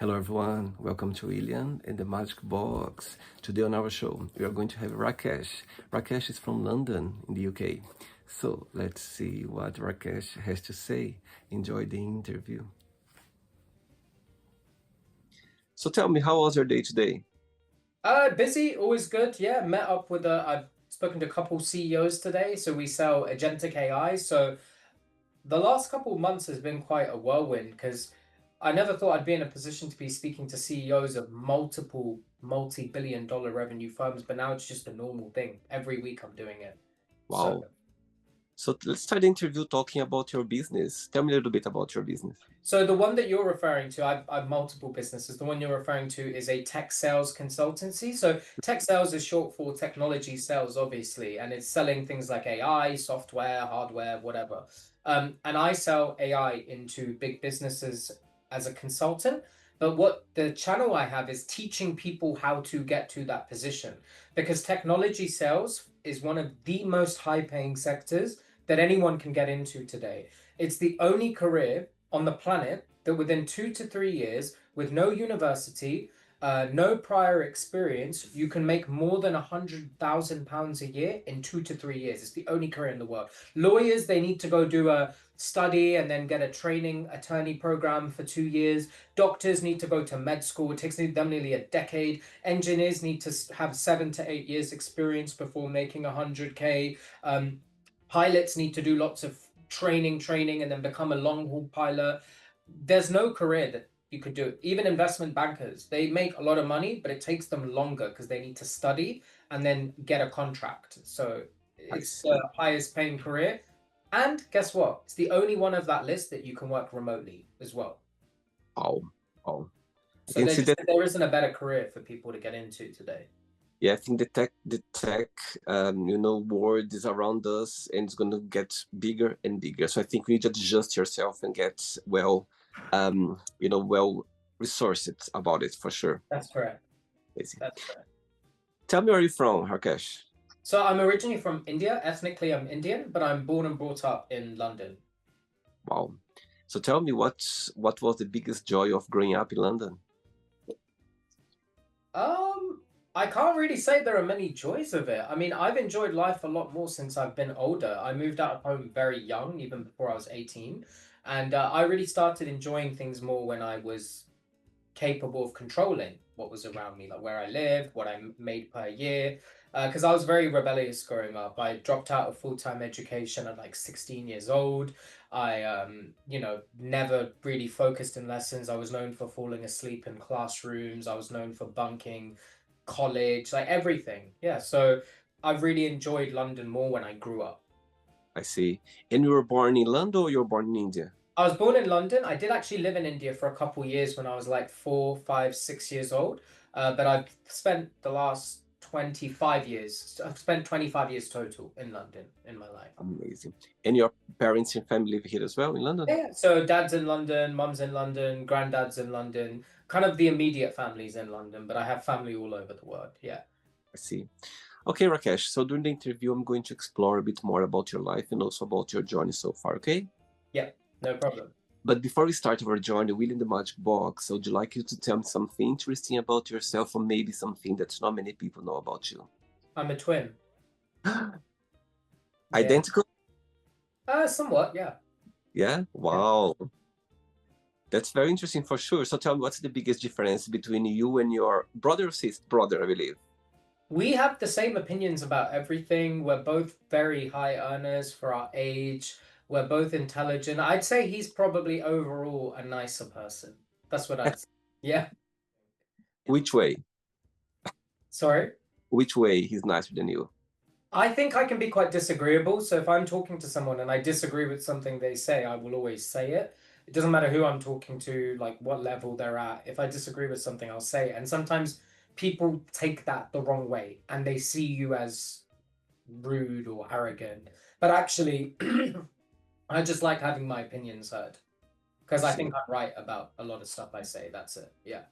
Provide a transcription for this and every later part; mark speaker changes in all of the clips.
Speaker 1: Hello everyone, welcome to William and the Magic Box. Today on our show, we are going to have Rakesh. Rakesh is from London in the UK. So let's see what Rakesh has to say. Enjoy the interview. So tell me, how was your day today?
Speaker 2: Busy, always good. Yeah, met up with I've spoken to a couple CEOs today. So we sell agentic AI. So the last couple of months has been quite a whirlwind because I never thought I'd be in a position to be speaking to CEOs of multiple multi-billion dollar revenue firms, but now it's just a normal thing. Every week I'm doing it. So
Speaker 1: Wow. So let's start the interview talking about your business. Tell me a little bit about your business.
Speaker 2: So the one that you're referring to, I've multiple businesses. The one you're referring to is a tech sales consultancy. So tech sales is short for technology sales, obviously, and it's selling things like AI, software, hardware, whatever. And I sell AI into big businesses as a consultant. But what the channel I have is teaching people how to get to that position because technology sales is one of the most high-paying sectors that anyone can get into today. It's the only career on the planet that within 2 to 3 years, with no university, no prior experience, you can make more than £100,000 a year in 2 to 3 years. It's the only career in the world. Lawyers, they need to go do a study and then get a training attorney program for 2 years. Doctors need to go to med school. It takes them nearly a decade. Engineers need to have 7 to 8 years experience before making 100K. Pilots need to do lots of training, and then become a long haul pilot. There's no career that you could do. Even investment bankers, they make a lot of money, but it takes them longer because they need to study and then get a contract. So
Speaker 1: I
Speaker 2: it's the
Speaker 1: see.
Speaker 2: highest paying career. And guess what? It's the only one of that list that you can work remotely as well.
Speaker 1: Wow. Wow. I
Speaker 2: So
Speaker 1: can see that.
Speaker 2: there isn't a better career for people to get into today.
Speaker 1: Yeah, I think the tech world is around us and it's going to get bigger and bigger. So I think we need to adjust yourself and get well resourced about it for sure.
Speaker 2: That's correct.
Speaker 1: Amazing.
Speaker 2: That's correct.
Speaker 1: Tell me where you're from, Rakesh.
Speaker 2: So I'm originally from India. Ethnically, I'm Indian, but I'm born and brought up in London.
Speaker 1: Wow. So tell me what was the biggest joy of growing up in London?
Speaker 2: Um, I can't really say there are many joys of it. I mean, I've enjoyed life a lot more since I've been older. I moved out of home very young, even before I was 18. And I really started enjoying things more when I was capable of controlling what was around me, like where I lived, what I made per year. Because I was very rebellious growing up. I dropped out of full-time education at like 16 years old. I never really focused in lessons. I was known for falling asleep in classrooms. I was known for bunking college, like everything. Yeah, so I've really enjoyed London more when I grew up.
Speaker 1: I see. And you were born in London or you were born in India?
Speaker 2: I was born in London. I did actually live in India for a couple years when I was like 4, 5, 6 years old. But I've spent the last 25 years. I've spent 25 years total in London in my life.
Speaker 1: Amazing. And your parents and family live here as well in London?
Speaker 2: Yeah. So dad's in London, mum's in London, granddad's in London, kind of the immediate family's in London, but I have family all over the world. Yeah.
Speaker 1: I see. Okay, Rakesh. So during the interview, I'm going to explore a bit more about your life and also about your journey so far, okay?
Speaker 2: Yeah, no problem.
Speaker 1: But before we start our journey, William the Magic Box, so would you like you to tell me something interesting about yourself or maybe something that not many people know about you?
Speaker 2: I'm a twin. Yeah.
Speaker 1: Identical?
Speaker 2: Somewhat, yeah.
Speaker 1: Yeah?
Speaker 2: Yeah.
Speaker 1: Wow. That's very interesting for sure. So tell me, what's the biggest difference between you and your brother or sister? Brother, I believe.
Speaker 2: We have the same opinions about everything. We're both very high earners for our age. We're both intelligent. I'd say he's probably overall a nicer person. That's what I'd say. Yeah.
Speaker 1: Which way?
Speaker 2: Sorry.
Speaker 1: Which way he's nicer than you?
Speaker 2: I think I can be quite disagreeable. So if I'm talking to someone and I disagree with something they say, I will always say it. It doesn't matter who I'm talking to, like what level they're at. If I disagree with something, I'll say it. And sometimes people take that the wrong way and they see you as rude or arrogant. But actually, I just like having my opinions heard because I
Speaker 1: See.
Speaker 2: think I'm right about a lot of stuff I say. That's it. Yeah.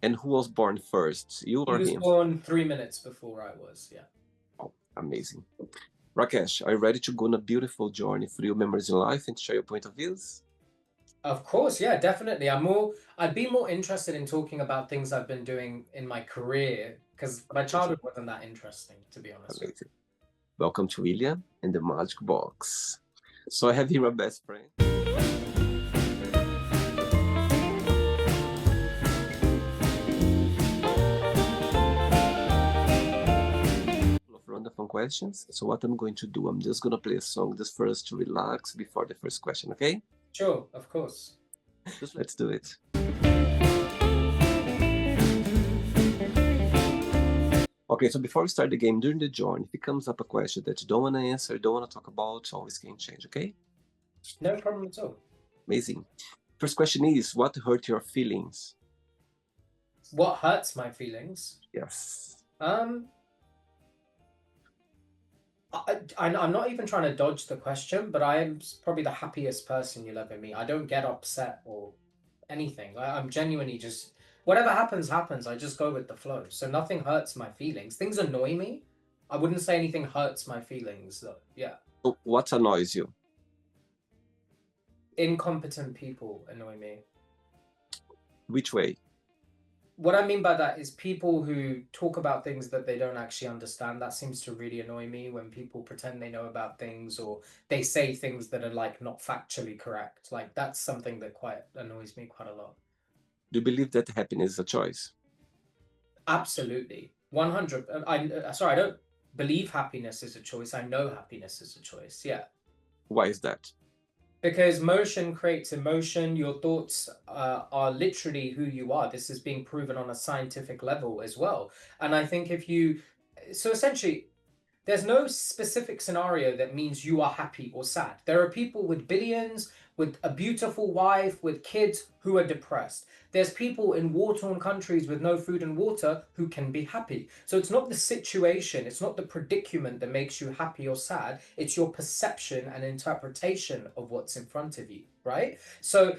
Speaker 1: And who was born first, you
Speaker 2: He
Speaker 1: or
Speaker 2: was
Speaker 1: him?
Speaker 2: born 3 minutes before I was. Yeah.
Speaker 1: Oh, amazing. Rakesh, are you ready to go on a beautiful journey through your memories in life and share your point of views?
Speaker 2: Of course, yeah, definitely. I'd be more interested in talking about things I've been doing in my career because my
Speaker 1: Amazing.
Speaker 2: childhood wasn't that interesting, to be honest with
Speaker 1: Amazing. Welcome to William and the Magic Box. So I have here my best friend. Of random fun questions. So what I'm going to do, I'm just gonna play a song just for us to relax before the first question, okay?
Speaker 2: Sure, of course.
Speaker 1: Just let's do it. Okay, so before we start the game, during the journey, if it comes up a question that you don't want to answer, don't want to talk about, always can change, okay?
Speaker 2: No problem at all.
Speaker 1: Amazing. First question is, what hurt your feelings?
Speaker 2: What hurts my feelings?
Speaker 1: Yes.
Speaker 2: Um, I'm not even trying to dodge the question, but I am probably the happiest person you'll ever meet. I don't get upset or anything. I'm genuinely just whatever happens, happens. I just go with the flow. So nothing hurts my feelings. Things annoy me. I wouldn't say anything hurts my feelings though. Yeah.
Speaker 1: So what annoys you?
Speaker 2: Incompetent people annoy me.
Speaker 1: Which way?
Speaker 2: What I mean by that is people who talk about things that they don't actually understand. That seems to really annoy me when people pretend they know about things or they say things that are like not factually correct. Like that's something that quite annoys me quite a lot.
Speaker 1: Do you believe that happiness is a choice?
Speaker 2: Absolutely. 100. Sorry, I don't believe happiness is a choice. I know happiness is a choice. Yeah.
Speaker 1: Why is that?
Speaker 2: Because motion creates emotion. Your thoughts are literally who you are. This is being proven on a scientific level as well. And I think so essentially, there's no specific scenario that means you are happy or sad. There are people with billions, with a beautiful wife, with kids who are depressed. There's people in war-torn countries with no food and water who can be happy. So it's not the situation, it's not the predicament that makes you happy or sad. It's your perception and interpretation of what's in front of you, right? So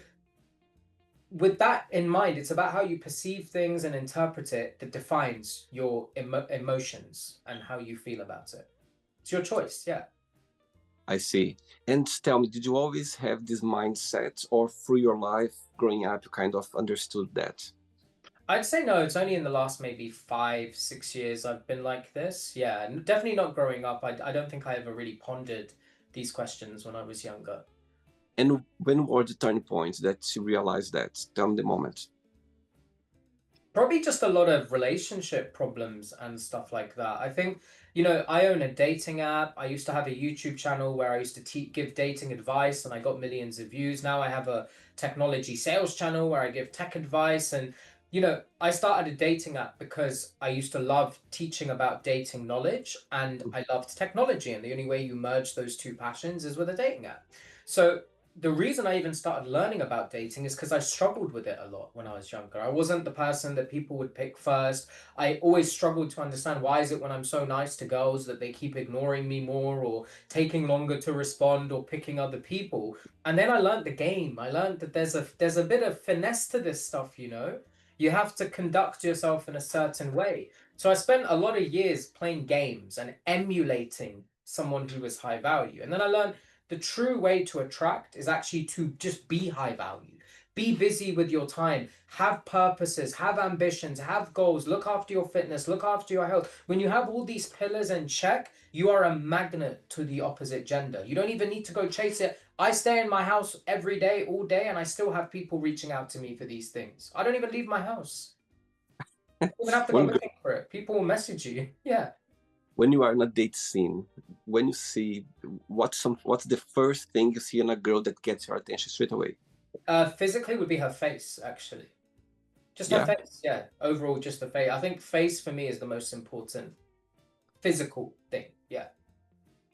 Speaker 2: with that in mind, it's about how you perceive things and interpret it that defines your emotions and how you feel about it. It's your choice, yeah.
Speaker 1: I see. And tell me, did you always have this mindset, or through your life growing up, you kind of understood that?
Speaker 2: I'd say no, it's only in the last maybe 5, 6 years I've been like this. Yeah, definitely not growing up. I don't think I ever really pondered these questions when I was younger.
Speaker 1: And when were the turning points that you realized that? Tell me the moment.
Speaker 2: Probably just a lot of relationship problems and stuff like that. I think, I own a dating app. I used to have a YouTube channel where I used to give dating advice and I got millions of views. Now I have a technology sales channel where I give tech advice. And, I started a dating app because I used to love teaching about dating knowledge and I loved technology. And the only way you merge those two passions is with a dating app. So the reason I even started learning about dating is because I struggled with it a lot when I was younger. I wasn't the person that people would pick first. I always struggled to understand why is it when I'm so nice to girls that they keep ignoring me more or taking longer to respond or picking other people. And then I learned the game. I learned that there's a bit of finesse to this stuff. You have to conduct yourself in a certain way. So I spent a lot of years playing games and emulating someone who was high value. And then I learned the true way to attract is actually to just be high value. Be busy with your time, have purposes, have ambitions, have goals, look after your fitness, look after your health. When you have all these pillars in check, you are a magnet to the opposite gender. You don't even need to go chase it. I stay in my house every day, all day, and I still have people reaching out to me for these things. I don't even leave my house. You don't even have to go
Speaker 1: When,
Speaker 2: looking for it. People will message you. Yeah.
Speaker 1: when you are in a date scene, when you see what's the first thing you see in a girl that gets your attention straight away?
Speaker 2: Physically would be her face, actually. Just her
Speaker 1: Yeah.
Speaker 2: face, yeah. Overall, just the face. I think face for me is the most important physical thing. Yeah.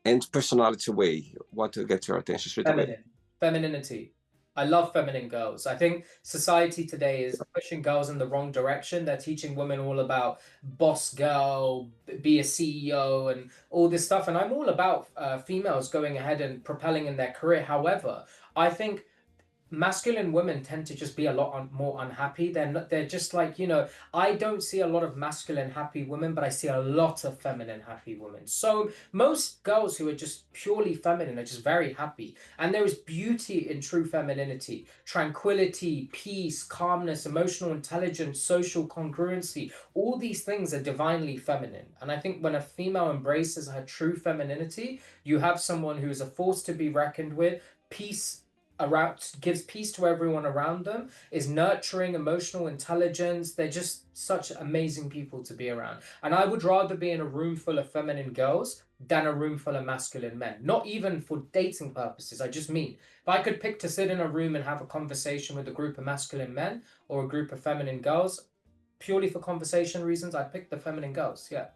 Speaker 1: And personality way, what to get your attention straight away?
Speaker 2: Feminine. Femininity. I love feminine girls. I think society today is pushing girls in the wrong direction. They're teaching women all about boss girl, be a CEO, and all this stuff. And I'm all about females going ahead and propelling in their career. However, I think masculine women tend to just be a lot more unhappy. They're not, they're just like, you know, I don't see a lot of masculine happy women, but I see a lot of feminine happy women. So most girls who are just purely feminine are just very happy. And there is beauty in true femininity, tranquility, peace, calmness, emotional intelligence, social congruency. All these things are divinely feminine. And I think when a female embraces her true femininity, you have someone who is a force to be reckoned with, peace around, gives peace to everyone around them, is nurturing, emotional intelligence. They're just such amazing people to be around. And I would rather be in a room full of feminine girls than a room full of masculine men. Not even for dating purposes. I just mean if I could pick to sit in a room and have a conversation with a group of masculine men or a group of feminine girls, purely for conversation reasons, I'd pick the feminine girls. Yeah.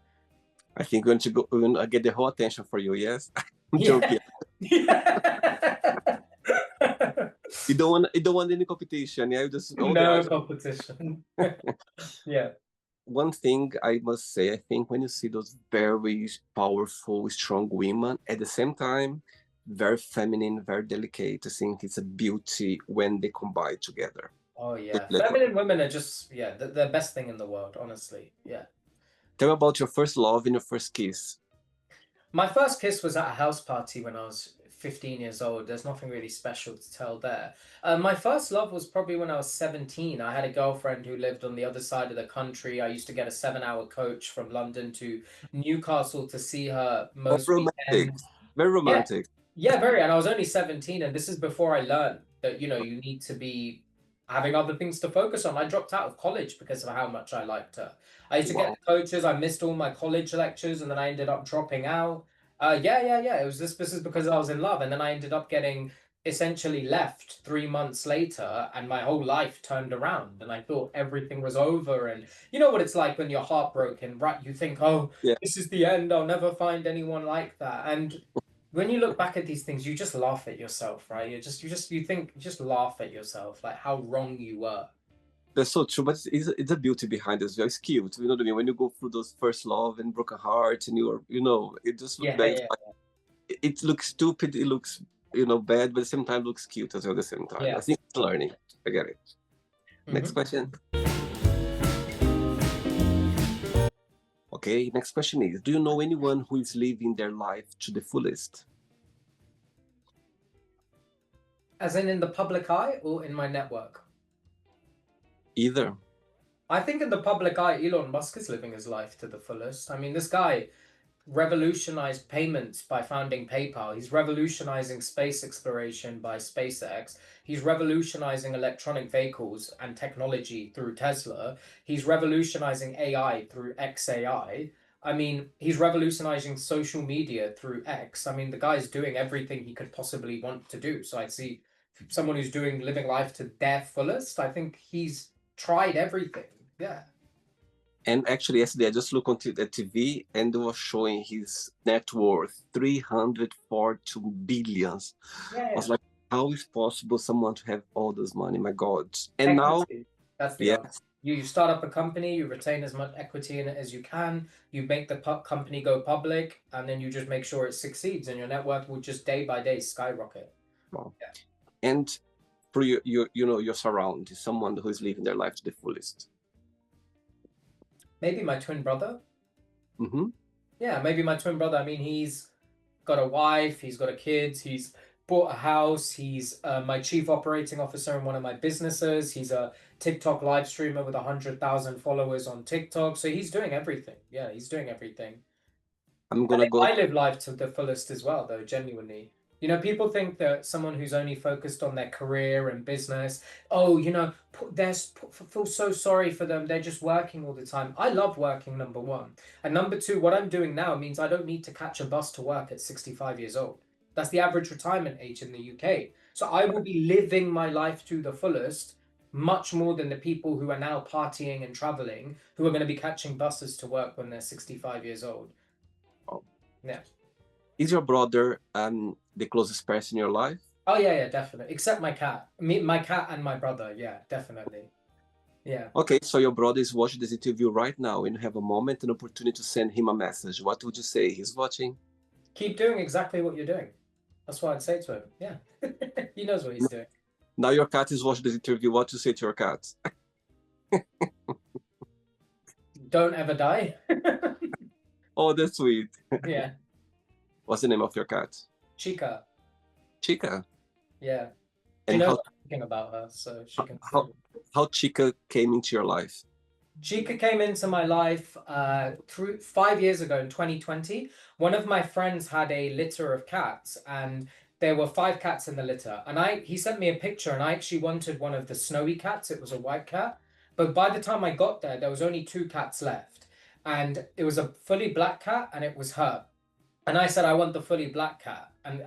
Speaker 1: I think we're going to get the whole attention for you. Yes, I'm
Speaker 2: Yeah.
Speaker 1: joking.
Speaker 2: Yeah.
Speaker 1: You don't want any competition. Yeah, you just all the
Speaker 2: No
Speaker 1: eyes.
Speaker 2: competition. Yeah.
Speaker 1: One thing I must say, I think when you see those very powerful, strong women, at the same time, very feminine, very delicate, I think it's a beauty when they combine together.
Speaker 2: Oh yeah.
Speaker 1: Like,
Speaker 2: Feminine women are just, yeah, the best thing in the world, honestly. Yeah.
Speaker 1: tell me about your first love and your first kiss.
Speaker 2: My first kiss was at a house party when I was 15 years old. There's nothing really special to tell there. My first love was probably when I was 17. I had a girlfriend who lived on the other side of the country. I used to get a 7 hour coach from London to Newcastle to see her
Speaker 1: Oh,
Speaker 2: most
Speaker 1: romantic,
Speaker 2: weekends.
Speaker 1: very
Speaker 2: Yeah,
Speaker 1: romantic.
Speaker 2: yeah, very. And I was only 17, and this is before I learned that, you know, you need to be having other things to focus on. I dropped out of college because of how much I liked her. I used to get
Speaker 1: Wow.
Speaker 2: the coaches, I missed all my college lectures, and then I ended up dropping out. Yeah. It was this is because I was in love, and then I ended up getting essentially left 3 months later, and my whole life turned around, and I thought everything was over. And you know what it's like when you're heartbroken, right? You think, oh,
Speaker 1: Yeah,
Speaker 2: this is the end. I'll never find anyone like that. And when you look back at these things, you just laugh at yourself, right? You just laugh at yourself, like how wrong you were.
Speaker 1: that's so true. But it's a beauty behind it. It's cute. You know what I mean? When you go through those first love and broken heart, and it just look
Speaker 2: Yeah,
Speaker 1: back.
Speaker 2: yeah,
Speaker 1: It looks stupid, it looks bad, but at the same time looks cute as well at the same time. I
Speaker 2: yeah.
Speaker 1: think it's learning. I get it. Next
Speaker 2: Hmm.
Speaker 1: question. Okay, next question is, do you know anyone who is living their life to the fullest?
Speaker 2: As in the public eye or in my network?
Speaker 1: Either.
Speaker 2: I think in the public eye, Elon Musk is living his life to the fullest. I mean, this guy revolutionized payments by founding PayPal. He's revolutionizing space exploration by SpaceX. He's revolutionizing electronic vehicles and technology through Tesla. He's revolutionizing AI through XAI. I mean, he's revolutionizing social media through X. I mean, the guy's doing everything he could possibly want to do. So I'd see someone who's doing living life to their fullest. I think he's tried everything. Yeah.
Speaker 1: And actually, yesterday I just looked onto the TV and it was showing his net worth 342 billions.
Speaker 2: Yeah,
Speaker 1: I was
Speaker 2: yeah.
Speaker 1: like, how is possible someone to have all this money? My God. And now,
Speaker 2: Equity. That's the
Speaker 1: yeah,
Speaker 2: answer. You start up a company, you retain as much equity in it as you can, you make the company go public, and then you just make sure it succeeds, and your net worth will just day by day skyrocket.
Speaker 1: wow.
Speaker 2: Yeah.
Speaker 1: And for your surround is someone who is living their life to the fullest.
Speaker 2: Maybe my twin brother.
Speaker 1: Mm-hmm.
Speaker 2: Yeah, maybe my twin brother. I mean, he's got a wife, he's got a kid, he's bought a house, he's my chief operating officer in one of my businesses, he's a TikTok live streamer with 100,000 followers on TikTok. So he's doing everything. Yeah, he's doing everything.
Speaker 1: I'm
Speaker 2: I
Speaker 1: gonna
Speaker 2: think
Speaker 1: go.
Speaker 2: I live life to the fullest as well, though, genuinely. You know, people think that someone who's only focused on their career and business, oh, you know, feel so sorry for them. They're just working all the time. I love working, number one. And number two, what I'm doing now means I don't need to catch a bus to work at 65 years old. That's the average retirement age in the UK. So I will be living my life to the fullest, much more than the people who are now partying and traveling, who are going to be catching buses to work when they're 65 years old. Yeah.
Speaker 1: Is your brother the closest person in your life?
Speaker 2: Oh yeah, definitely. Except my cat. My cat and my brother. Yeah, definitely. Yeah.
Speaker 1: Okay, so your brother is watching this interview right now and you have a moment, an opportunity to send him a message. What would you say? He's watching.
Speaker 2: Keep doing exactly what you're doing. That's what I'd say to him. Yeah. He knows what he's doing.
Speaker 1: Now your cat is watching this interview. What to say to your cat?
Speaker 2: Don't ever die.
Speaker 1: Oh, that's sweet.
Speaker 2: Yeah.
Speaker 1: What's the name of your cat?
Speaker 2: Chica.
Speaker 1: Chica.
Speaker 2: Yeah. She
Speaker 1: And
Speaker 2: knows I'm thinking about her, so she can
Speaker 1: how
Speaker 2: sleep.
Speaker 1: how Chica came into your life?
Speaker 2: Chica came into my life through 5 years ago in 2020. One of my friends had a litter of cats, and there were five cats in the litter. And he sent me a picture, and I actually wanted one of the snowy cats. It was a white cat. But by the time I got there was only two cats left. And it was a fully black cat, and it was her. And I said, I want the fully black cat. And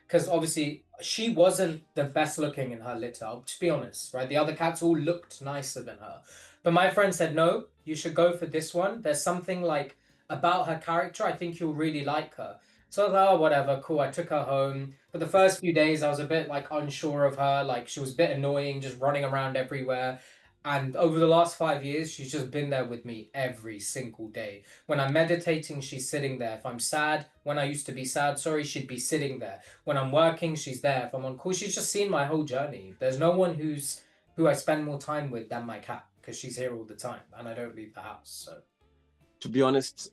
Speaker 2: because obviously she wasn't the best looking in her litter, I'll just be honest, right? The other cats all looked nicer than her. But my friend said, no, you should go for this one. There's something like about her character. I think you'll really like her. So I was like, oh, whatever, cool. I took her home. For the first few days, I was a bit like unsure of her. Like she was a bit annoying, just running around everywhere. And over the last 5 years, she's just been there with me every single day. When I'm meditating, she's sitting there. If I'm sad, when I used to be sad, sorry, she'd be sitting there. When I'm working, she's there. If I'm on call, she's just seen my whole journey. There's no one who I spend more time with than my cat because she's here all the time and I don't leave the house. So
Speaker 1: To be honest,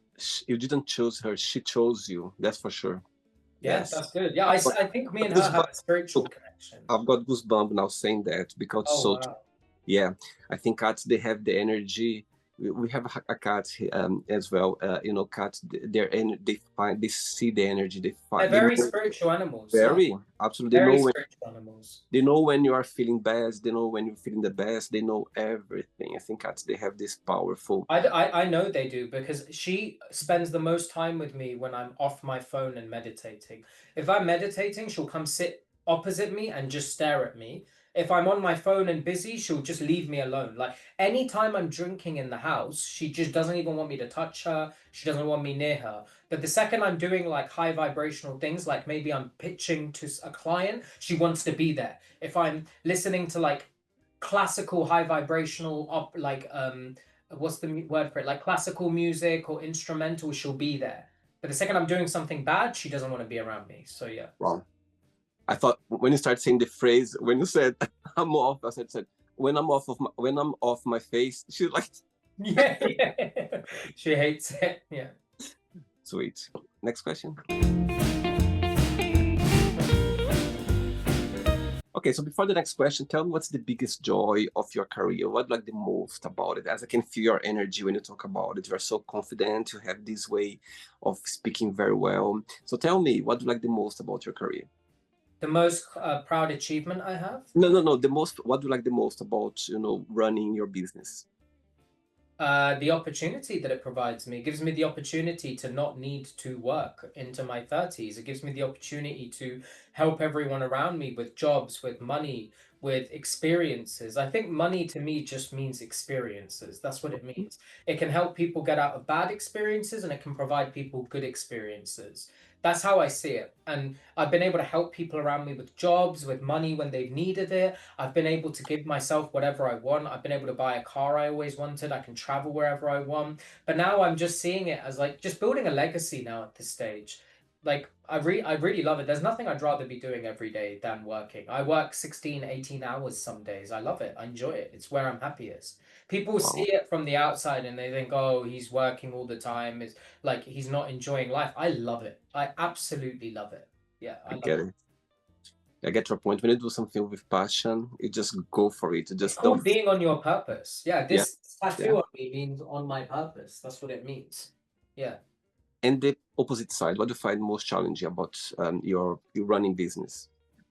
Speaker 1: you didn't choose her. She chose you. That's for sure.
Speaker 2: yeah,
Speaker 1: Yes.
Speaker 2: that's good. Yeah,
Speaker 1: I've got
Speaker 2: I think me and her have
Speaker 1: goosebumps.
Speaker 2: a spiritual connection.
Speaker 1: I've got goosebumps now saying that because
Speaker 2: Oh
Speaker 1: so
Speaker 2: wow.
Speaker 1: yeah, I think cats they have the energy. We have a cat as well. Cats they see the energy. They
Speaker 2: They're
Speaker 1: find they
Speaker 2: very
Speaker 1: know
Speaker 2: spiritual animals. Yeah,
Speaker 1: very absolutely.
Speaker 2: very spiritual animals.
Speaker 1: They know when you are feeling best. They know when you're feeling the best. They know everything. I think cats they have this powerful.
Speaker 2: I know they do because she spends the most time with me when I'm off my phone and meditating. If I'm meditating, she'll come sit opposite me and just stare at me. If I'm on my phone and busy, she'll just leave me alone. Like anytime I'm drinking in the house, she just doesn't even want me to touch her. She doesn't want me near her. But the second I'm doing like high vibrational things, like maybe I'm pitching to a client, she wants to be there. If I'm listening to like classical high vibrational op like what's the word for it? Like classical music or instrumental, she'll be there. But the second I'm doing something bad, she doesn't want to be around me. So yeah.
Speaker 1: Wow. I thought when you start saying the phrase when you said I'm off, I said when I'm off my face. She's like
Speaker 2: Yeah, yeah. She hates it. Yeah.
Speaker 1: sweet. Next question. Okay, so before the next question, tell me what's the biggest joy of your career? What like the most about it? As I can feel your energy when you talk about it. You are so confident. You have this way of speaking very well. So tell me, what do you like the most about your career?
Speaker 2: The most proud achievement I have.
Speaker 1: No, no, no. The most. What do you like the most about running your business?
Speaker 2: The opportunity that it provides me. It gives me the opportunity to not need to work into my 30s. It gives me the opportunity to help everyone around me with jobs, with money, with experiences. I think money to me just means experiences. That's what it means. It can help people get out of bad experiences and it can provide people good experiences. That's how I see it. And I've been able to help people around me with jobs, with money when they've needed it. I've been able to give myself whatever I want. I've been able to buy a car I always wanted. I can travel wherever I want. But now I'm just seeing it as like just building a legacy now at this stage. Like I really love it. There's nothing I'd rather be doing every day than working. I work 16, 18 hours some days. I love it. I enjoy it. It's where I'm happiest. People see
Speaker 1: Wow,
Speaker 2: it from the outside and they think, oh, he's working all the time. It's like he's not enjoying life. I love it. I absolutely love it. Yeah, I
Speaker 1: I
Speaker 2: love
Speaker 1: get
Speaker 2: it.
Speaker 1: it. I get your point. When you do something with passion, you just go for it. You
Speaker 2: It's
Speaker 1: just don't.
Speaker 2: called being on your purpose. Yeah,
Speaker 1: Yeah,
Speaker 2: this
Speaker 1: yeah.
Speaker 2: tattoo on me means on my purpose. That's what it means. Yeah.
Speaker 1: And the opposite side, what do you find most challenging about your running business?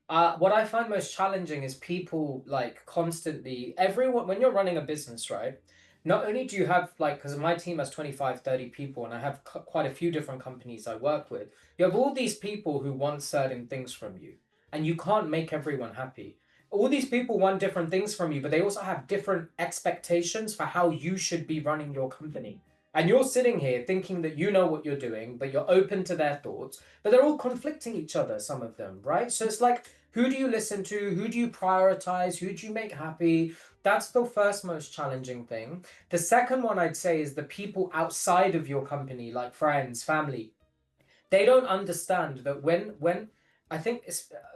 Speaker 2: What I find most challenging is people like constantly, everyone, when you're running a business, right? Not only do you have like, because my team has 25, 30 people, and I have quite a few different companies I work with, you have all these people who want certain things from you, and you can't make everyone happy. All these people want different things from you, but they also have different expectations for how you should be running your company. And you're sitting here thinking that you know what you're doing, but you're open to their thoughts, but they're all conflicting each other, some of them, right? So it's like, who do you listen to? Who do you prioritize? Who do you make happy? That's the first most challenging thing. The second one I'd say is the people outside of your company, like friends, family. They don't understand that when I think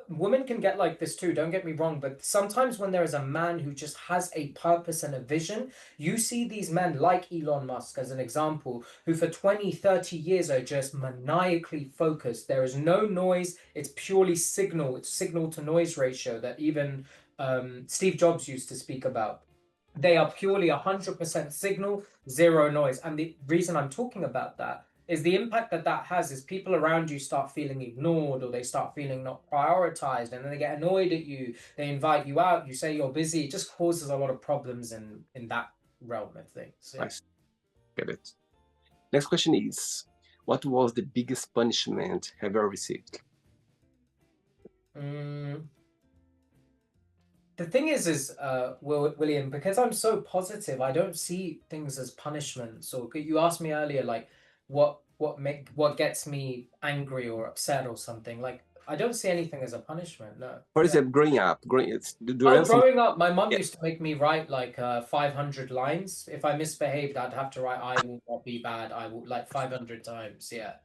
Speaker 2: women can get like this too, don't get me wrong, but sometimes when there is a man who just has a purpose and a vision, you see these men like Elon Musk as an example, who for 20, 30 years are just maniacally focused. There is no noise, it's purely signal, it's signal to noise ratio that even Steve Jobs used to speak about. They are purely 100% signal, zero noise. And the reason I'm talking about that is the impact that that has is people around you start feeling ignored or they start feeling not prioritized and then they get annoyed at you. They invite you out, you say you're busy. It just causes a lot of problems in that realm of things. So, yeah.
Speaker 1: I get it. Next question is, what was the biggest punishment have you ever received?
Speaker 2: Mm, the thing is, William, because I'm so positive, I don't see things as punishments. Or you asked me earlier, like, what gets me angry or upset or something. Like, I don't see anything as a punishment. No.
Speaker 1: For
Speaker 2: Yeah.
Speaker 1: example, growing up, do you
Speaker 2: Oh,
Speaker 1: have some?
Speaker 2: growing up, my mum
Speaker 1: Yeah.
Speaker 2: used to make me write like 500 lines. If I misbehaved, I'd have to write, I will not be bad. I will like 500 times. Yeah.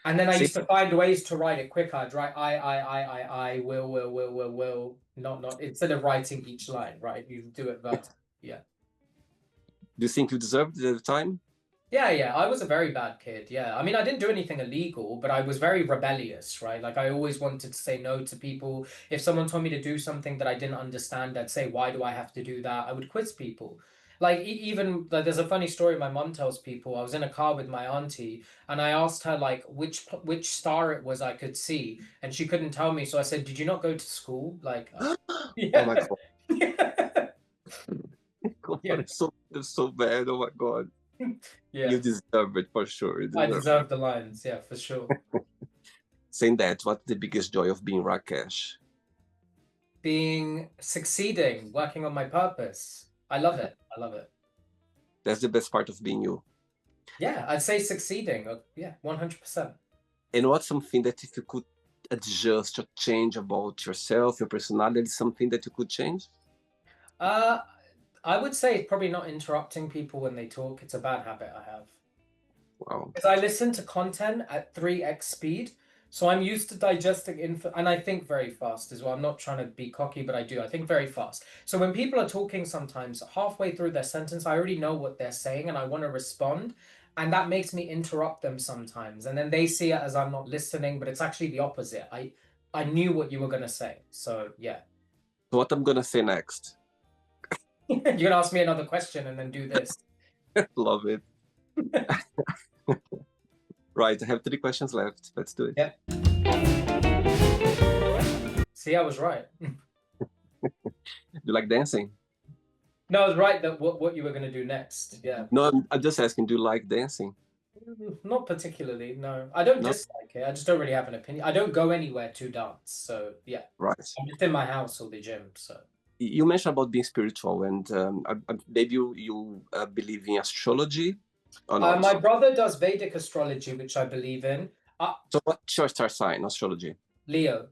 Speaker 2: And then I
Speaker 1: Say,
Speaker 2: used to find ways to write it quicker. I'd write I, will, not, instead of writing each line, right? You do it vertically. Yeah.
Speaker 1: do you think you deserved it at the time?
Speaker 2: Yeah. I was a very bad kid. Yeah. I mean, I didn't do anything illegal, but I was very rebellious, right? Like I always wanted to say no to people. If someone told me to do something that I didn't understand, I'd say, why do I have to do that? I would quiz people. Like even like there's a funny story my mom tells people. I was in a car with my auntie and I asked her like which star it was I could see, and she couldn't tell me. So I said, "Did you not go to school?" Like,
Speaker 1: Oh my
Speaker 2: yeah.
Speaker 1: God.
Speaker 2: Yeah.
Speaker 1: It's so bad. Oh my God. You
Speaker 2: Yeah.
Speaker 1: deserve it for sure. You
Speaker 2: I
Speaker 1: deserve it.
Speaker 2: deserve the lines, yeah, for sure.
Speaker 1: Saying that, what's the biggest joy of being Rakesh?
Speaker 2: Succeeding, working on my purpose. I love it. I love it.
Speaker 1: That's the best part of being you.
Speaker 2: Yeah, I'd say succeeding. Yeah, 100%.
Speaker 1: And what's something that if you could adjust or change about yourself, your personality, something that you could change?
Speaker 2: Uh, I would say probably not interrupting people when they talk. It's a bad habit I have.
Speaker 1: Wow.
Speaker 2: Because I listen to content at 3x speed. So I'm used to digesting info and I think very fast as well. I'm not trying to be cocky, but I do. I think very fast. So when people are talking sometimes halfway through their sentence, I already know what they're saying and I want to respond. And that makes me interrupt them sometimes. And then they see it as I'm not listening, but it's actually the opposite. I knew what you were gonna say. So yeah.
Speaker 1: So what I'm gonna say next?
Speaker 2: You're gonna ask me another question and then do this.
Speaker 1: Love it. Right, I have 3 questions left. Let's do it.
Speaker 2: Yeah. See, I was right.
Speaker 1: You like dancing?
Speaker 2: No, I was right that what you were gonna do next. Yeah.
Speaker 1: No, I'm just asking, do you like dancing?
Speaker 2: Not particularly, no. I don't
Speaker 1: No?
Speaker 2: dislike it. I just don't really have an opinion. I don't go anywhere to dance. So yeah.
Speaker 1: Right.
Speaker 2: I'm just in my house or the gym. So
Speaker 1: You mentioned about being spiritual, and maybe you believe in astrology or not?
Speaker 2: my brother does Vedic astrology, which I believe in.
Speaker 1: So what's your star sign, astrology?
Speaker 2: Leo.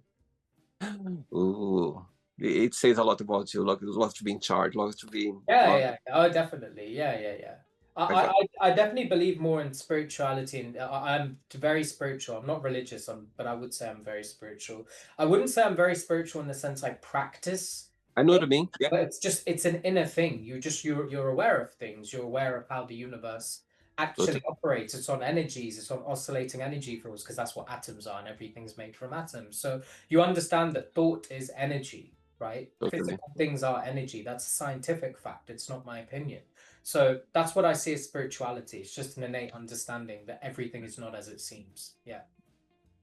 Speaker 1: Ooh, it says a lot about you. Like, lots to be in charge, lots to be.
Speaker 2: Yeah. Oh, definitely. Yeah. I,
Speaker 1: I
Speaker 2: I,
Speaker 1: got.
Speaker 2: I definitely believe more in spirituality, and I'm very spiritual. I'm not religious, but I would say I'm very spiritual. I wouldn't say I'm very spiritual in the sense I practice
Speaker 1: I know what
Speaker 2: it,
Speaker 1: I mean. Yeah,
Speaker 2: but it's an inner thing. You're aware of things. You're aware of how the universe actually
Speaker 1: totally,
Speaker 2: operates. It's on energies. It's on oscillating energy for us because that's what atoms are, and everything's made from atoms. So you understand that thought is energy, right?
Speaker 1: totally.
Speaker 2: Physical things are energy. That's a scientific fact. It's not my opinion. So that's what I see as spirituality. It's just an innate understanding that everything is not as it seems. Yeah.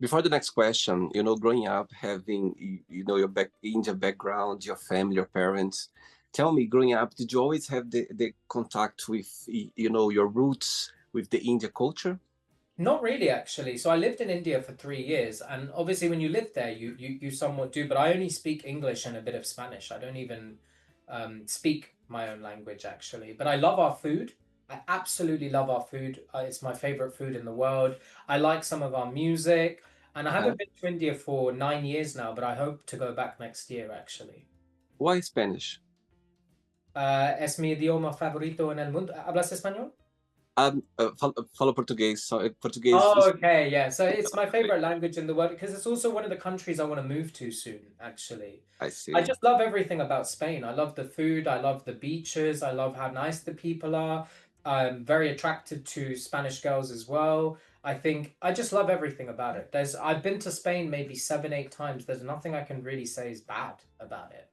Speaker 1: Before the next question, growing up, having your India background, your family, your parents. Tell me, growing up, did you always have the contact with your roots with the India culture?
Speaker 2: Not really, actually. So I lived in India for 3 years, and obviously, when you live there, you somewhat do. But I only speak English and a bit of Spanish. I don't even speak my own language, actually. But I love our food. I absolutely love our food. It's my favorite food in the world. I like some of our music, and I
Speaker 1: Uh-huh.
Speaker 2: haven't been to India for 9 years now, but I hope to go back next year, actually.
Speaker 1: Why Spanish?
Speaker 2: Es mi idioma favorito en el mundo. ¿Hablas español?
Speaker 1: Falo português. Português.
Speaker 2: Oh, okay, yeah. So it's my favorite language in the world because it's also one of the countries I want to move to soon, actually.
Speaker 1: I
Speaker 2: I
Speaker 1: see.
Speaker 2: just love everything about Spain. I love the food, I love the beaches, I love how nice the people are. I'm very attracted to Spanish girls as well. I think I just love everything about it. I've been to Spain maybe 7, 8 times. There's nothing I can really say is bad about it.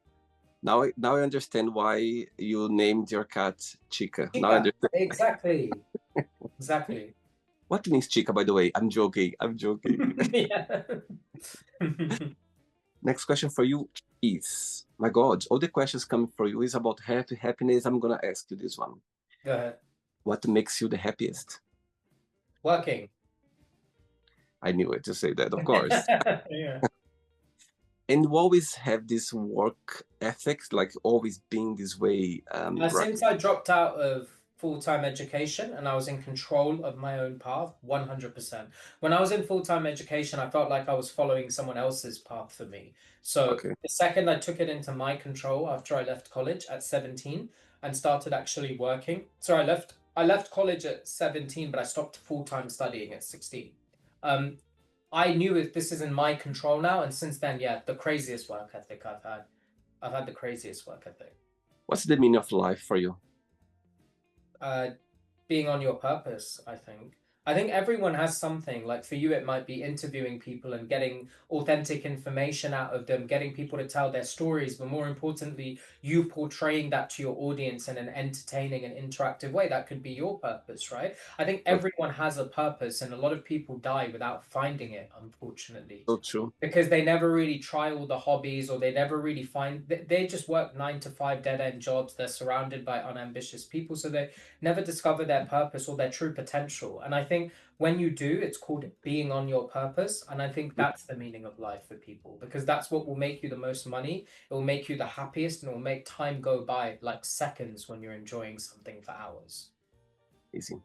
Speaker 1: Now I understand why you named your cat Chica. Now I
Speaker 2: Chica,
Speaker 1: understand.
Speaker 2: exactly. Exactly.
Speaker 1: What means Chica, by the way? I'm joking. I'm joking.
Speaker 2: Yeah.
Speaker 1: Next question for you is, my God, all the questions coming for you is about happiness. I'm gonna ask you this one.
Speaker 2: Go ahead.
Speaker 1: What makes you the happiest?
Speaker 2: Working.
Speaker 1: I knew it to say that, of course.
Speaker 2: Yeah.
Speaker 1: And you always have this work ethics, like always being this way, right?
Speaker 2: Since I dropped out of full-time education and I was in control of my own path, 100%. When I was in full-time education, I felt like I was following someone else's path for me. So
Speaker 1: Okay.
Speaker 2: the second I took it into my control after I left college at 17 and started actually working. So I left college at 17, but I stopped full-time studying at 16. Um, I knew if this is in my control now, and since then, yeah, the craziest work ethic I've had. I've had the craziest work ethic.
Speaker 1: What's the meaning of life for you?
Speaker 2: Uh, being on your purpose, I think. I think everyone has something. Like for you, it might be interviewing people and getting authentic information out of them, getting people to tell their stories, but more importantly, you portraying that to your audience in an entertaining and interactive way. That could be your purpose, right? I think everyone has a purpose, and a lot of people die without finding it, unfortunately,
Speaker 1: So true.
Speaker 2: because they never really try all the hobbies or they never really find they just work 9 to 5 dead-end jobs. They're surrounded by unambitious people, so they never discover their purpose or their true potential. And I think when you do, it's called being on your purpose. And I think that's the meaning of life for people, because that's what will make you the most money. It will make you the happiest, and it will make time go by like seconds when you're enjoying something for hours.
Speaker 1: Easy.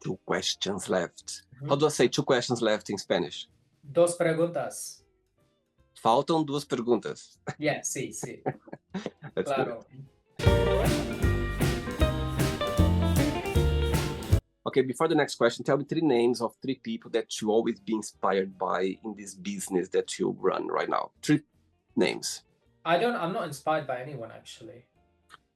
Speaker 1: 2 questions left. How
Speaker 2: Mhm.
Speaker 1: do I say 2 questions left in Spanish?
Speaker 2: Dos preguntas.
Speaker 1: Faltam 2 perguntas.
Speaker 2: Yeah, sí, sí.
Speaker 1: That's good.
Speaker 2: Claro.
Speaker 1: Okay, before the next question, tell me 3 names of 3 people that you always be inspired by in this business that you run right now. 3 names.
Speaker 2: I'm not inspired by anyone actually.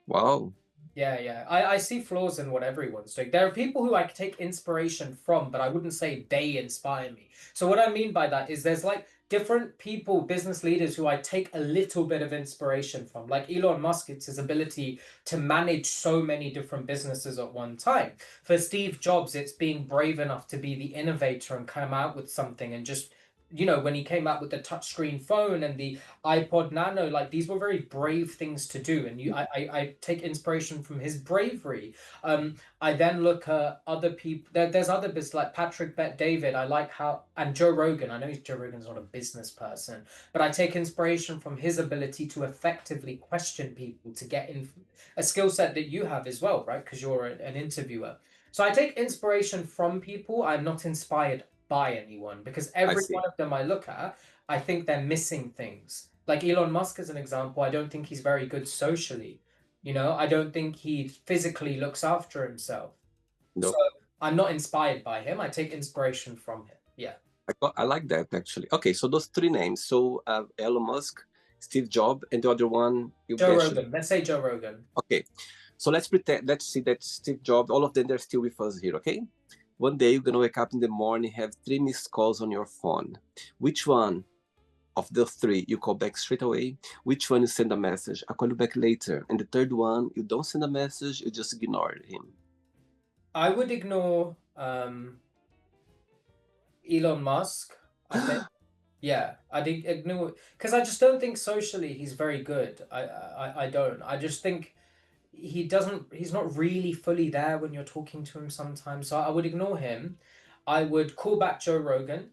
Speaker 1: Wow.
Speaker 2: Yeah, yeah. I see flaws in what everyone's doing. There are people who I take inspiration from, but I wouldn't say they inspire me. So what I mean by that is there's like different people, business leaders who I take a little bit of inspiration from. Like Elon Musk, it's his ability to manage so many different businesses at one time. For Steve Jobs, it's being brave enough to be the innovator and come out with something and just when he came out with the touchscreen phone and the iPod Nano, like these were very brave things to do, and I take inspiration from his bravery. I then look at other people. There's other business like Patrick Bet David. I like how and Joe Rogan. I know Joe Rogan's not a business person, but I take inspiration from his ability to effectively question people to get in a skill set that you have as well, right? Because you're an interviewer. So I take inspiration from people. I'm not inspired by anyone because
Speaker 1: I
Speaker 2: every
Speaker 1: see.
Speaker 2: one of them I look at, I think they're missing things. Like Elon Musk as an example, I don't think he's very good socially. I don't think he physically looks after himself. So
Speaker 1: Nope.
Speaker 2: I'm not inspired by him. I take inspiration from him. Yeah.
Speaker 1: I like that actually. Okay, so those 3 names. So Elon Musk, Steve Jobs, and the other one you
Speaker 2: Joe
Speaker 1: mentioned.
Speaker 2: Rogan. Let's say Joe Rogan.
Speaker 1: Okay, so let's pretend. Let's see that Steve Jobs. All of them, they're still with us here. Okay. One day you're gonna wake up in the morning, have 3 missed calls on your phone. Which one of the 3 you call back straight away? Which one you send a message? I'll call you back later. And the third one, you don't send a message, you just ignore him.
Speaker 2: I would ignore Elon Musk, I think. Yeah, I'd ignore because I just don't think socially he's very good. I don't. I just think he's not really fully there when you're talking to him sometimes. So I would ignore him. I would call back Joe Rogan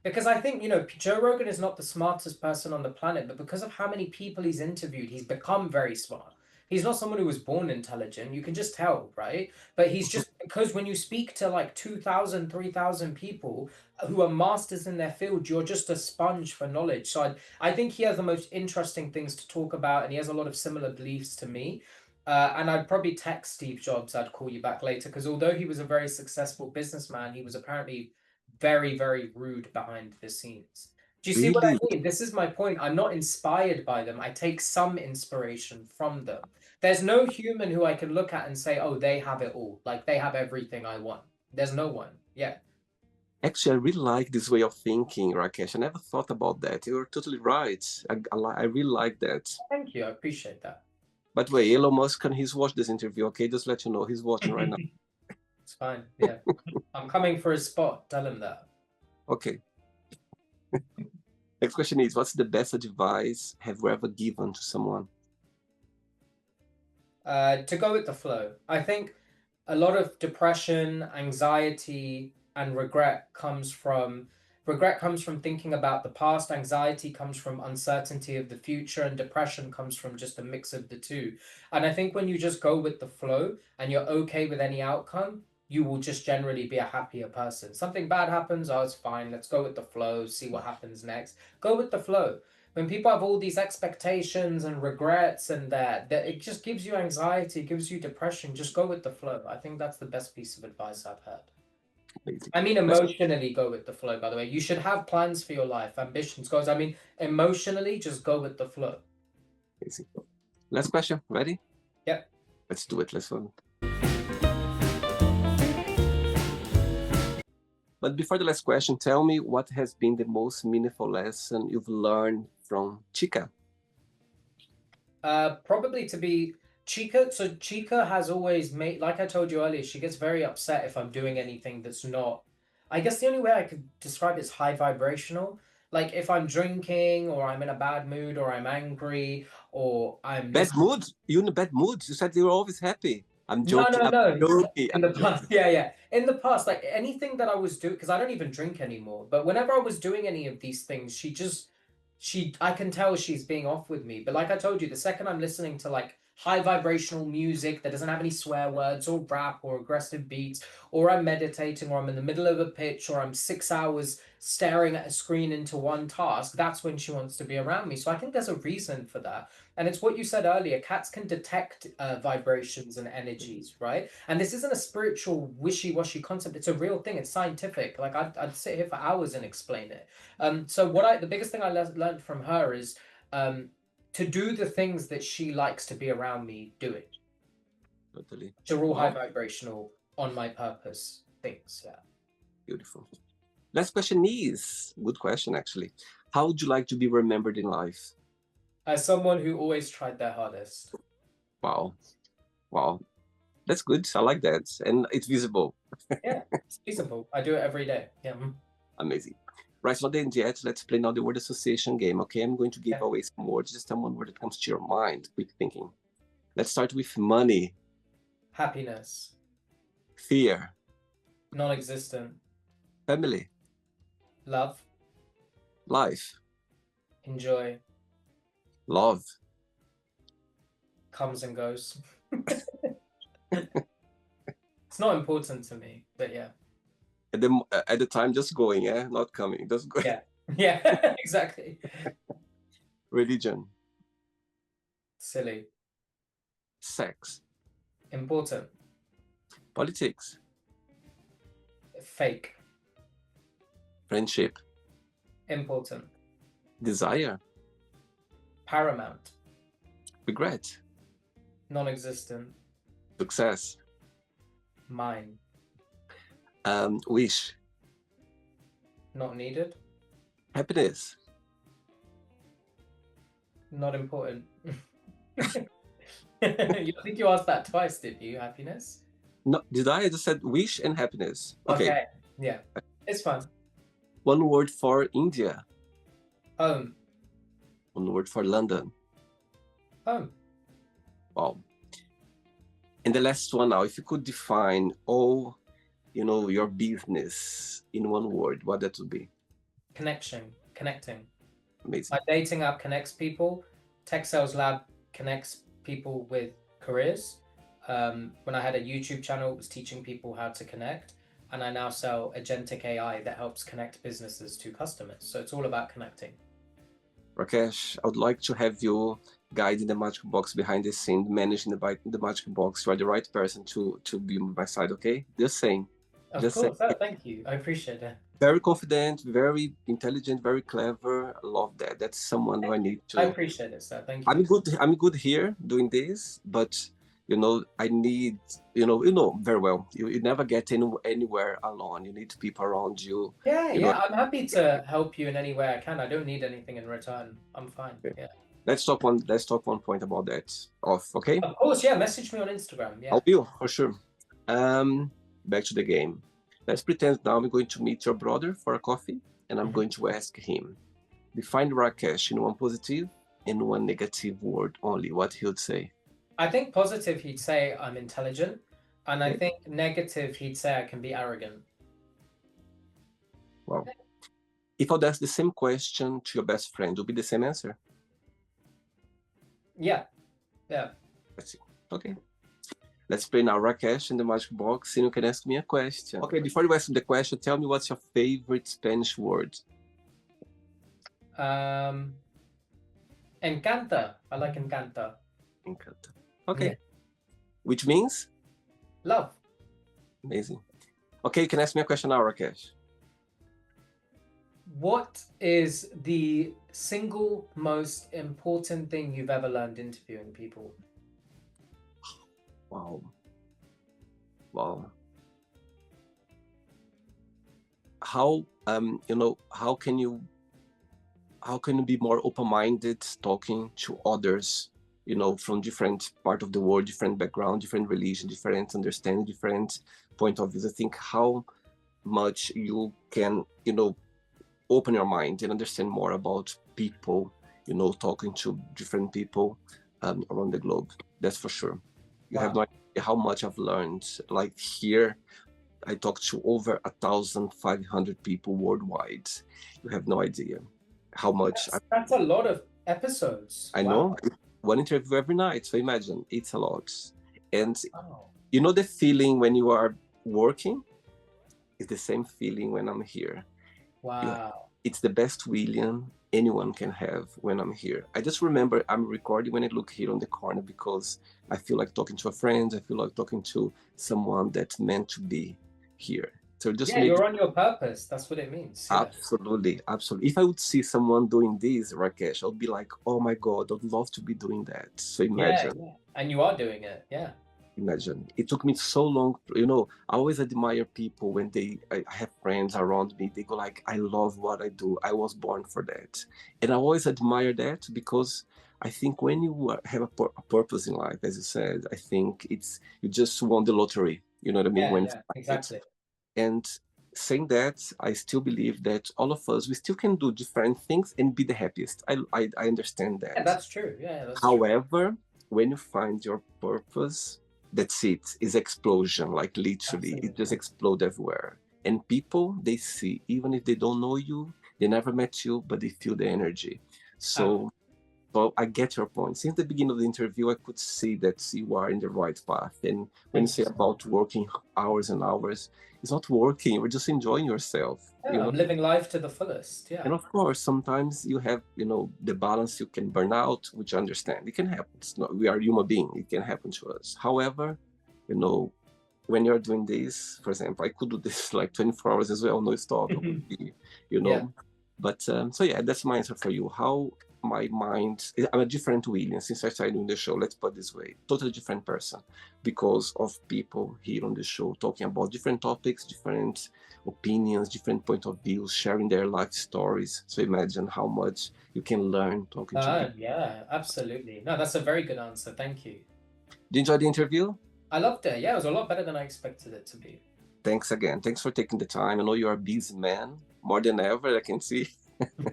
Speaker 2: because I think, Joe Rogan is not the smartest person on the planet, but because of how many people he's interviewed, he's become very smart. He's not someone who was born intelligent. You can just tell, right? But he's just because when you speak to like 2,000, 3,000 people who are masters in their field, you're just a sponge for knowledge. So I think he has the most interesting things to talk about, and he has a lot of similar beliefs to me. And I'd probably text Steve Jobs, I'd call you back later, because although he was a very successful businessman, he was apparently very, very rude behind the scenes. Do you see what I
Speaker 1: Really?
Speaker 2: mean? This is my point. I'm not inspired by them. I take some inspiration from them. There's no human who I can look at and say, oh, they have it all. Like they have everything I want. There's no one. Yeah.
Speaker 1: Actually, I really like this way of thinking, Rakesh. I never thought about that. You're totally right. I really like that.
Speaker 2: Thank you. I appreciate that.
Speaker 1: By the way, Elon Musk, he's watched this interview, okay? Just let you know, he's watching right now.
Speaker 2: It's fine. Yeah. I'm coming for his spot. Tell him that.
Speaker 1: Okay. Next question is, what's the best advice have you ever given to someone?
Speaker 2: To go with the flow. I think a lot of depression, anxiety, and regret comes from thinking about the past, anxiety comes from uncertainty of the future, and depression comes from just a mix of the two. And I think when you just go with the flow and you're okay with any outcome, you will just generally be a happier person. Something bad happens, oh, it's fine. Let's go with the flow, see what happens next. Go with the flow. When people have all these expectations and regrets and that it just gives you anxiety, gives you depression, just go with the flow. I think that's the best piece of advice I've heard.
Speaker 1: Amazing.
Speaker 2: I mean, emotionally go with the flow, by the way. You should have plans for your life, ambitions, goals. I mean, emotionally, just go with the flow.
Speaker 1: Amazing. Last question. Ready?
Speaker 2: Yep.
Speaker 1: Let's do it. Let's run. But before the last question, tell me what has been the most meaningful lesson you've learned from Chica?
Speaker 2: Probably to be Chica. So Chica has always made, like I told you earlier, she gets very upset if I'm doing anything that's not. I guess the only way I could describe it is high vibrational. Like if I'm drinking or I'm in a bad mood or I'm angry or I'm
Speaker 1: Bad mood? You in a bad mood? You said you were always happy. I'm
Speaker 2: No,
Speaker 1: joking.
Speaker 2: no, no.
Speaker 1: I'm joking.
Speaker 2: In the past, yeah, yeah. In the past, like anything that I was doing, because I don't even drink anymore. But whenever I was doing any of these things, I can tell she's being off with me. But like I told you, the second I'm listening to like high vibrational music that doesn't have any swear words or rap or aggressive beats, or I'm meditating, or I'm in the middle of a pitch, or I'm 6 hours staring at a screen into one task, that's when she wants to be around me. So I think there's a reason for that. And it's what you said earlier, cats can detect vibrations and energies, right? And this isn't a spiritual wishy-washy concept. It's a real thing. It's scientific. Like I'd sit here for hours and explain it. So the biggest thing I learned from her is to do the things that she likes to be around me doing.
Speaker 1: Totally.
Speaker 2: They're all
Speaker 1: Wow.
Speaker 2: high vibrational, on my purpose things. Yeah.
Speaker 1: Beautiful. Last question is, good question actually. How would you like to be remembered in life?
Speaker 2: As someone who always tried their hardest.
Speaker 1: Wow. Wow. That's good. I like that. And it's visible.
Speaker 2: Yeah, it's feasible. I do it every day. Yeah.
Speaker 1: Amazing. Right, so not the end yet. Let's play now the word association game. Okay, I'm going to give
Speaker 2: Yeah.
Speaker 1: away some words. Just tell me one word that comes to your mind. Quick thinking. Let's start with money.
Speaker 2: Happiness.
Speaker 1: Fear.
Speaker 2: Non-existent.
Speaker 1: Family.
Speaker 2: Love.
Speaker 1: Life.
Speaker 2: Enjoy.
Speaker 1: Love.
Speaker 2: Comes and goes. It's not important to me, but yeah.
Speaker 1: At the time, just going, yeah? Not coming, just going.
Speaker 2: Yeah. Yeah, exactly.
Speaker 1: Religion.
Speaker 2: Silly.
Speaker 1: Sex.
Speaker 2: Important.
Speaker 1: Politics.
Speaker 2: Fake.
Speaker 1: Friendship.
Speaker 2: Important.
Speaker 1: Desire.
Speaker 2: Paramount.
Speaker 1: Regret.
Speaker 2: Non-existent.
Speaker 1: Success.
Speaker 2: Mine.
Speaker 1: Wish.
Speaker 2: Not needed.
Speaker 1: Happiness.
Speaker 2: Not important. I think you asked that twice, did you? Happiness?
Speaker 1: No, did I just said wish and happiness? Okay.
Speaker 2: Yeah, it's fun.
Speaker 1: One word for India.
Speaker 2: Home.
Speaker 1: One word for London.
Speaker 2: Home.
Speaker 1: Wow. And the last one now, if you could define all, your business in one word, what that would be?
Speaker 2: Connection. Connecting.
Speaker 1: Amazing.
Speaker 2: My dating app connects people. Tech Sales Lab connects people with careers. When I had a YouTube channel, it was teaching people how to connect. And I now sell agentic AI that helps connect businesses to customers. So it's all about connecting.
Speaker 1: Rakesh, I would like to have you guiding the magic box behind the scene, managing the magic box. You are the right person to be on my side, okay? Just saying.
Speaker 2: Of
Speaker 1: Just saying.
Speaker 2: course. Oh, thank you. I appreciate it.
Speaker 1: Very confident, very intelligent, very clever. I love that. That's someone who I
Speaker 2: Thank you.
Speaker 1: need
Speaker 2: I
Speaker 1: to.
Speaker 2: appreciate it, sir. Thank you.
Speaker 1: I'm good here doing this, but I need, very well. You never get anywhere alone. You need people around you.
Speaker 2: Yeah,
Speaker 1: You know.
Speaker 2: yeah. I'm happy to help you in any way I can. I don't need anything in return. I'm fine. Yeah.
Speaker 1: Let's talk one point about that off, okay?
Speaker 2: Of course, yeah. Message me on Instagram.
Speaker 1: I
Speaker 2: Yeah.
Speaker 1: will, for sure. Back to the game. Let's pretend now I'm going to meet your brother for a coffee, and I'm
Speaker 2: Mhm.
Speaker 1: going to ask him, define Rakesh in one positive and one negative word only. What he would say.
Speaker 2: I think positive, he'd say I'm intelligent. And I
Speaker 1: Okay?
Speaker 2: think negative, he'd say I can be arrogant.
Speaker 1: Well, if I'd ask the same question to your best friend, would be the same answer.
Speaker 2: Yeah. Yeah.
Speaker 1: Let's see. Okay. Let's play now Rakesh in the magic box, and you can ask me a question. Okay, before you ask me the question, tell me what's your favorite Spanish word?
Speaker 2: Encanta. I like encanta.
Speaker 1: Encanta. Okay.
Speaker 2: Yeah.
Speaker 1: Which means?
Speaker 2: Love.
Speaker 1: Amazing. Okay, you can ask me a question now, Rakesh.
Speaker 2: What is the single most important thing you've ever learned interviewing people?
Speaker 1: Wow. Wow. How how can you be more open-minded talking to others, from different part of the world, different background, different religion, different understanding, different point of views? I think how much you can, open your mind and understand more about people, talking to different people around the globe. That's for sure. You have
Speaker 2: Wow.
Speaker 1: no idea how much I've learned. Like here, I talked to over 1,500 people worldwide. You have no idea how much
Speaker 2: That's a lot of episodes.
Speaker 1: I
Speaker 2: Wow.
Speaker 1: know. One interview every night. So imagine, it's a lot. And
Speaker 2: Wow.
Speaker 1: the feeling when you are working is the same feeling when I'm here.
Speaker 2: Wow.
Speaker 1: It's the best William anyone can have when I'm here. I just remember I'm recording when I look here on the corner because I feel like talking to a friend. I feel like talking to someone that's meant to be here. So just
Speaker 2: Yeah,
Speaker 1: make
Speaker 2: you're on your purpose. That's what it means. Yeah.
Speaker 1: absolutely, absolutely. If I would see someone doing this, Rakesh, I would be like, oh my God, I'd love to be doing that. So
Speaker 2: Yeah,
Speaker 1: imagine.
Speaker 2: yeah. And you are doing it. Yeah.
Speaker 1: Imagine. It took me so long. I always admire people when I have friends around me. They go like, I love what I do. I was born for that. And I always admire that because I think when you have a purpose in life, as you said, I think you just won the lottery. You know what I mean?
Speaker 2: Yeah,
Speaker 1: When
Speaker 2: yeah, exactly.
Speaker 1: and saying that, I still believe that all of us, we still can do different things and be the happiest. I understand
Speaker 2: Yeah,
Speaker 1: that.
Speaker 2: that's true. Yeah, that's true.
Speaker 1: However, when you find your purpose, that's it. It's explosion, like literally, it just
Speaker 2: Absolutely.
Speaker 1: explode everywhere. And people, they see, even if they don't know you, they never met you, but they feel the energy. So, so I get your point. Since the beginning of the interview, I could see that you are in the right path. And when you
Speaker 2: Thank
Speaker 1: say
Speaker 2: you.
Speaker 1: about working hours and hours, it's not working. You're just enjoying yourself.
Speaker 2: Yeah, I'm living life to the fullest. Yeah.
Speaker 1: And of course, sometimes you have, the balance, you can burn out, which I understand. It can happen. It's not, we are human beings. It can happen to us. However, you know, when you're doing this, for example, I could do this like 24 hours as well, no stop. I could be, you
Speaker 2: Yeah.
Speaker 1: know. But so yeah, that's my answer for you. How my mind, I'm a different William since I started doing the show. Let's put it this way, totally different person because of people here on the show talking about different topics, different opinions, different point of views, sharing their life stories. So imagine how much you can learn talking to people.
Speaker 2: Yeah, absolutely. No, that's a very good answer. Thank you.
Speaker 1: Did you enjoy the interview?
Speaker 2: I loved it. Yeah, it was a lot better than I expected it to be.
Speaker 1: Thanks again. Thanks for taking the time. I know you're a busy man, more than ever, I can see.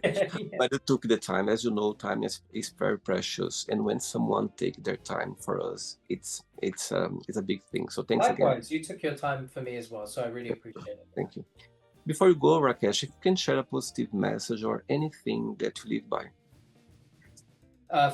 Speaker 2: Yeah.
Speaker 1: But you took the time. As you know, time is very precious. And when someone take their time for us, it's a big thing. So thanks again.
Speaker 2: Likewise, you took your time for me as well, so I really appreciate it.
Speaker 1: Thank you. Before you go, Rakesh, if you can share a positive message or anything that you live by.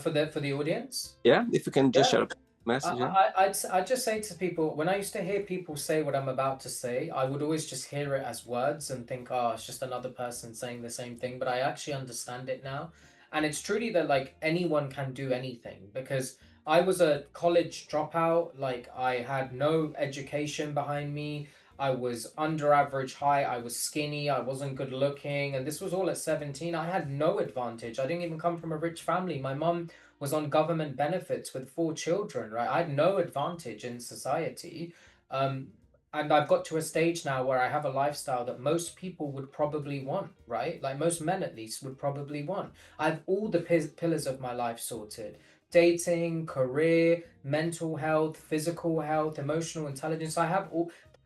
Speaker 2: For the audience?
Speaker 1: Yeah, if you can just
Speaker 2: Yeah.
Speaker 1: share a message. Yeah.
Speaker 2: I'd just say to people, when I used to hear people say what I'm about to say, I would always just hear it as words and think, oh, it's just another person saying the same thing. But I actually understand it now. And it's truly that like anyone can do anything, because I was a college dropout. Like I had no education behind me. I was under average height. I was skinny. I wasn't good looking. And this was all at 17. I had no advantage. I didn't even come from a rich family. My mum was on government benefits with 4 children, right? I had no advantage in society. Um, and I've got to a stage now where I have a lifestyle that most people would probably want, right? Like most men at least would probably want. I have all the pillars of my life sorted: dating, career, mental health, physical health, emotional intelligence. I have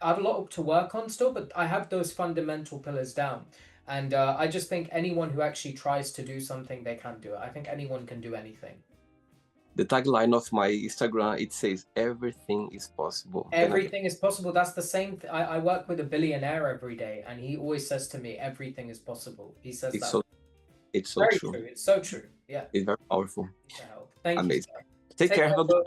Speaker 2: a lot to work on still, but I have those fundamental pillars down. And I just think anyone who actually tries to do something, they can do it. I think anyone can do anything.
Speaker 1: The tagline of my Instagram, it says, everything is possible.
Speaker 2: Everything is possible. That's the same. I work with a billionaire every day, and he always says to me, everything is possible. He says
Speaker 1: It's
Speaker 2: that.
Speaker 1: so, it's so
Speaker 2: Very
Speaker 1: true.
Speaker 2: true. It's so true. Yeah.
Speaker 1: It's very powerful.
Speaker 2: Thank you,
Speaker 1: Amazing.
Speaker 2: sir.
Speaker 1: Take care. Have a good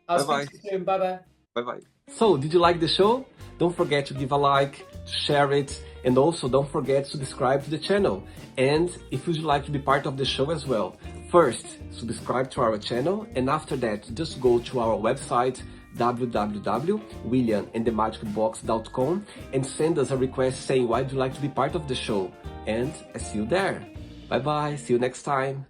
Speaker 2: I'll
Speaker 1: Bye-bye.
Speaker 2: speak to you soon. Bye-bye.
Speaker 1: Bye-bye. So, did you like the show? Don't forget to give a like, to share it, and also don't forget to subscribe to the channel. And if you'd like to be part of the show as well, first, subscribe to our channel, and after that, just go to our website, www.williamandthemagicbox.com, and send us a request saying why would you like to be part of the show. And I see you there. Bye-bye. See you next time.